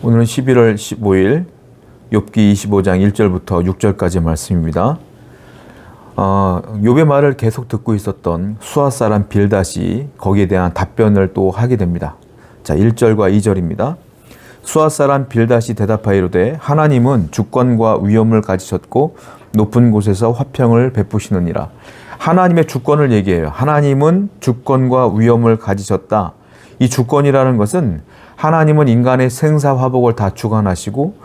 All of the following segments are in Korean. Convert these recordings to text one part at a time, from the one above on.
오늘은 11월 15일 욥기 25장 1절부터 6절까지 말씀입니다. 욥의 말을 계속 듣고 있었던 수아 사람 빌닷이 거기에 대한 답변을 또 하게 됩니다. 자, 1절과 2절입니다. 수아 사람 빌닷이 대답하이로되 하나님은 주권과 위엄을 가지셨고 높은 곳에서 화평을 베푸시느니라. 하나님의 주권을 얘기해요. 하나님은 주권과 위엄을 가지셨다. 이 주권이라는 것은 하나님은 인간의 생사화복을 다 주관하시고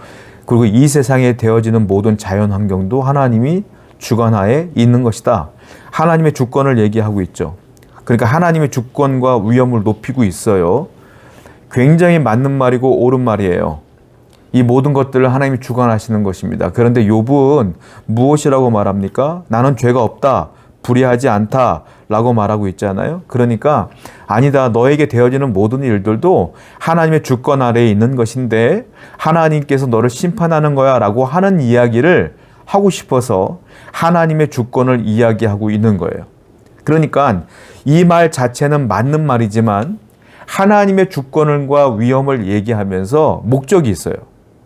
그리고 이 세상에 되어지는 모든 자연환경도 하나님이 주관하에 있는 것이다. 하나님의 주권을 얘기하고 있죠. 그러니까 하나님의 주권과 위엄을 높이고 있어요. 굉장히 맞는 말이고 옳은 말이에요. 이 모든 것들을 하나님이 주관하시는 것입니다. 그런데 욥은 무엇이라고 말합니까? 나는 죄가 없다. 불의하지 않다 라고 말하고 있잖아요. 그러니까 아니다, 너에게 되어지는 모든 일들도 하나님의 주권 아래에 있는 것인데 하나님께서 너를 심판하는 거야 라고 하는 이야기를 하고 싶어서 하나님의 주권을 이야기하고 있는 거예요. 그러니까 이 말 자체는 맞는 말이지만 하나님의 주권과 위엄을 얘기하면서 목적이 있어요.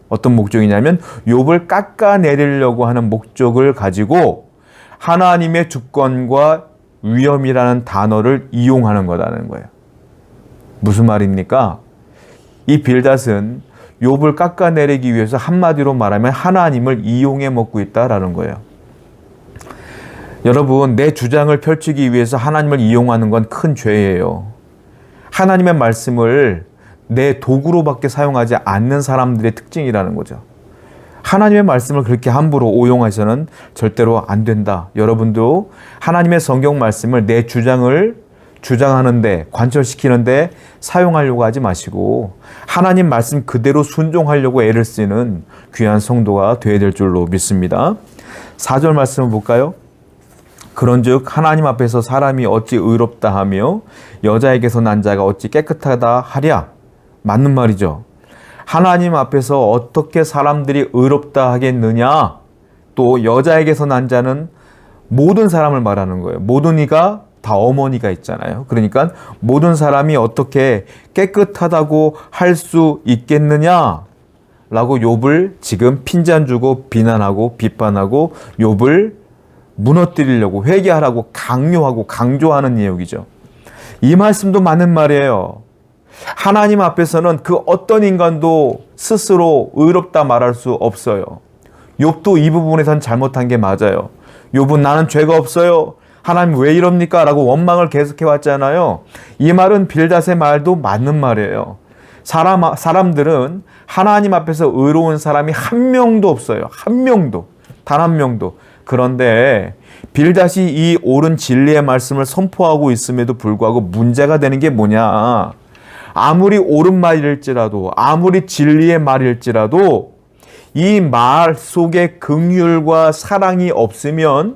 어떤 목적이냐면 욥을 깎아내리려고 하는 목적을 가지고 하나님의 주권과 위엄이라는 단어를 이용하는 거라는 거예요. 무슨 말입니까? 이 빌닷은 욥을 깎아내리기 위해서 한마디로 말하면 하나님을 이용해 먹고 있다라는 거예요. 여러분, 내 주장을 펼치기 위해서 하나님을 이용하는 건 큰 죄예요. 하나님의 말씀을 내 도구로밖에 사용하지 않는 사람들의 특징이라는 거죠. 하나님의 말씀을 그렇게 함부로 오용해서는 절대로 안 된다. 여러분도 하나님의 성경 말씀을 내 주장을 주장하는데, 관철시키는데 사용하려고 하지 마시고 하나님 말씀 그대로 순종하려고 애를 쓰는 귀한 성도가 되어야 될 줄로 믿습니다. 4절 말씀을 볼까요? 그런즉 하나님 앞에서 사람이 어찌 의롭다 하며 여자에게서 난 자가 어찌 깨끗하다 하랴. 맞는 말이죠. 하나님 앞에서 어떻게 사람들이 의롭다 하겠느냐? 또 여자에게서 난 자는 모든 사람을 말하는 거예요. 모든 이가 다 어머니가 있잖아요. 그러니까 모든 사람이 어떻게 깨끗하다고 할 수 있겠느냐? 라고 욥을 지금 핀잔 주고 비난하고 비판하고 욥을 무너뜨리려고 회개하라고 강요하고 강조하는 내용이죠. 이 말씀도 맞는 말이에요. 하나님 앞에서는 그 어떤 인간도 스스로 의롭다 말할 수 없어요. 욥도 이 부분에선 잘못한 게 맞아요. 욥은 나는 죄가 없어요. 하나님 왜 이럽니까? 라고 원망을 계속해 왔잖아요. 이 말은 빌닷의 말도 맞는 말이에요. 사람들은 하나님 앞에서 의로운 사람이 한 명도 없어요. 한 명도. 단 한 명도. 그런데 빌닷이 이 옳은 진리의 말씀을 선포하고 있음에도 불구하고 문제가 되는 게 뭐냐? 아무리 옳은 말일지라도 아무리 진리의 말일지라도 이 말 속에 긍휼과 사랑이 없으면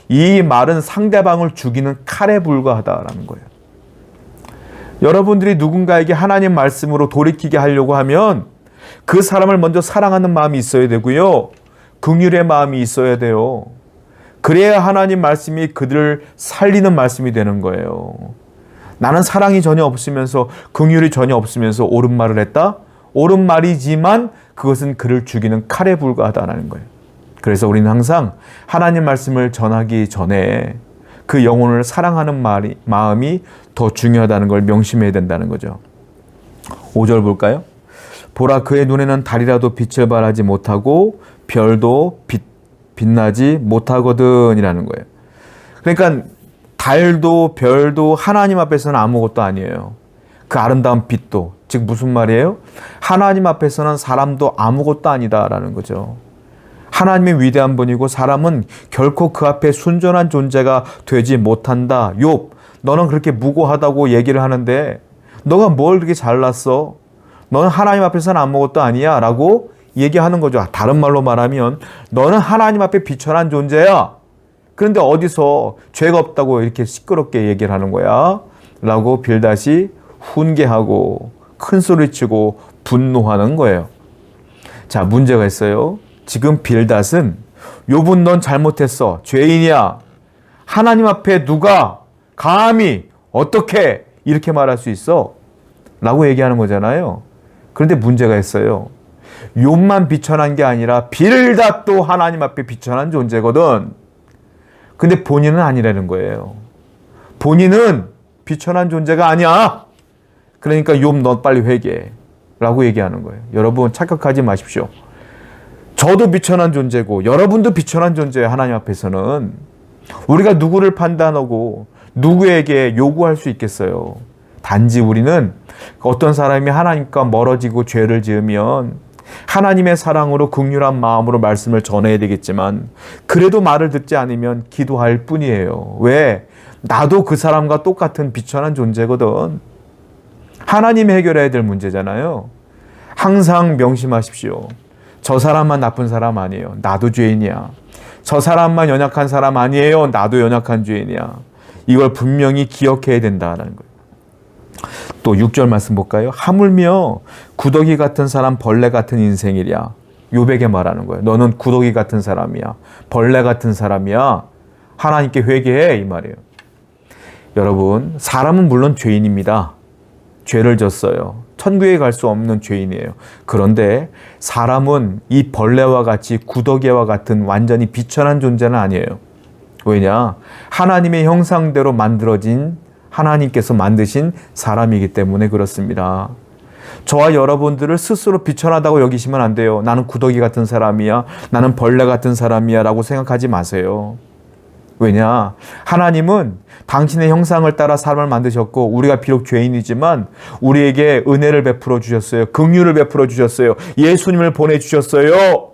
이 말은 상대방을 죽이는 칼에 불과하다라는 거예요. 여러분들이 누군가에게 하나님 말씀으로 돌이키게 하려고 하면 그 사람을 먼저 사랑하는 마음이 있어야 되고요. 긍휼의 마음이 있어야 돼요. 그래야 하나님 말씀이 그들을 살리는 말씀이 되는 거예요. 나는 사랑이 전혀 없으면서 긍휼이 전혀 없으면서 옳은 말을 했다? 옳은 말이지만 그것은 그를 죽이는 칼에 불과하다는 거예요. 그래서 우리는 항상 하나님 말씀을 전하기 전에 그 영혼을 사랑하는 마음이 더 중요하다는 걸 명심해야 된다는 거죠. 5절 볼까요? 보라, 그의 눈에는 달이라도 빛을 발하지 못하고 별도 빛나지 못하거든 이라는 거예요. 그러니까 달도 별도 하나님 앞에서는 아무것도 아니에요. 그 아름다운 빛도, 즉 무슨 말이에요? 하나님 앞에서는 사람도 아무것도 아니다라는 거죠. 하나님의 위대한 분이고 사람은 결코 그 앞에 순전한 존재가 되지 못한다. 욥, 너는 그렇게 무고하다고 얘기를 하는데 너가 뭘 그렇게 잘났어? 너는 하나님 앞에서는 아무것도 아니야 라고 얘기하는 거죠. 다른 말로 말하면 너는 하나님 앞에 비천한 존재야. 그런데 어디서 죄가 없다고 이렇게 시끄럽게 얘기를 하는 거야? 라고 빌닷이 훈계하고 큰 소리치고 분노하는 거예요. 자, 문제가 있어요. 지금 빌닷은 욥은 넌 잘못했어. 죄인이야. 하나님 앞에 누가 감히 어떻게 이렇게 말할 수 있어? 라고 얘기하는 거잖아요. 그런데 문제가 있어요. 욥만 비천한 게 아니라 빌닷도 하나님 앞에 비천한 존재거든. 근데 본인은 아니라는 거예요. 본인은 비천한 존재가 아니야. 그러니까 욥 너 빨리 회개해 라고 얘기하는 거예요. 여러분 착각하지 마십시오. 저도 비천한 존재고 여러분도 비천한 존재예요. 하나님 앞에서는. 우리가 누구를 판단하고 누구에게 요구할 수 있겠어요. 단지 우리는 어떤 사람이 하나님과 멀어지고 죄를 지으면 하나님의 사랑으로 긍휼한 마음으로 말씀을 전해야 되겠지만 그래도 말을 듣지 않으면 기도할 뿐이에요. 왜? 나도 그 사람과 똑같은 비천한 존재거든. 하나님이 해결해야 될 문제잖아요. 항상 명심하십시오. 저 사람만 나쁜 사람 아니에요. 나도 죄인이야. 저 사람만 연약한 사람 아니에요. 나도 연약한 죄인이야. 이걸 분명히 기억해야 된다는 거예요. 또 6절 말씀 볼까요? 하물며 구더기 같은 사람 벌레 같은 인생이랴. 욥에게 말하는 거예요. 너는 구더기 같은 사람이야. 벌레 같은 사람이야. 하나님께 회개해 이 말이에요. 여러분 사람은 물론 죄인입니다. 죄를 졌어요. 천국에 갈 수 없는 죄인이에요. 그런데 사람은 이 벌레와 같이 구더기와 같은 완전히 비천한 존재는 아니에요. 왜냐? 하나님의 형상대로 만들어진 하나님께서 만드신 사람이기 때문에 그렇습니다. 저와 여러분들을 스스로 비천하다고 여기시면 안 돼요. 나는 구더기 같은 사람이야. 나는 벌레 같은 사람이야 라고 생각하지 마세요. 왜냐? 하나님은 당신의 형상을 따라 사람을 만드셨고 우리가 비록 죄인이지만 우리에게 은혜를 베풀어 주셨어요. 긍휼을 베풀어 주셨어요. 예수님을 보내주셨어요.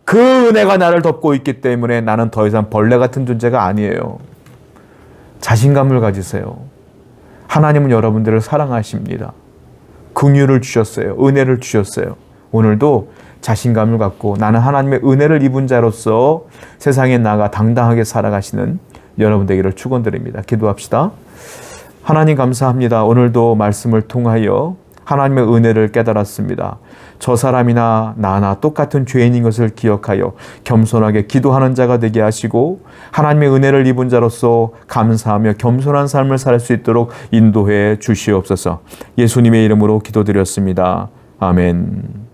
그 은혜가 나를 덮고 있기 때문에 나는 더 이상 벌레 같은 존재가 아니에요. 자신감을 가지세요. 하나님은 여러분들을 사랑하십니다. 긍휼을 주셨어요. 은혜를 주셨어요. 오늘도 자신감을 갖고 나는 하나님의 은혜를 입은 자로서 세상에 나가 당당하게 살아가시는 여러분 되기를 축원드립니다. 기도합시다. 하나님 감사합니다. 오늘도 말씀을 통하여 하나님의 은혜를 깨달았습니다. 저 사람이나 나나 똑같은 죄인인 것을 기억하여 겸손하게 기도하는 자가 되게 하시고 하나님의 은혜를 입은 자로서 감사하며 겸손한 삶을 살 수 있도록 인도해 주시옵소서. 예수님의 이름으로 기도드렸습니다. 아멘.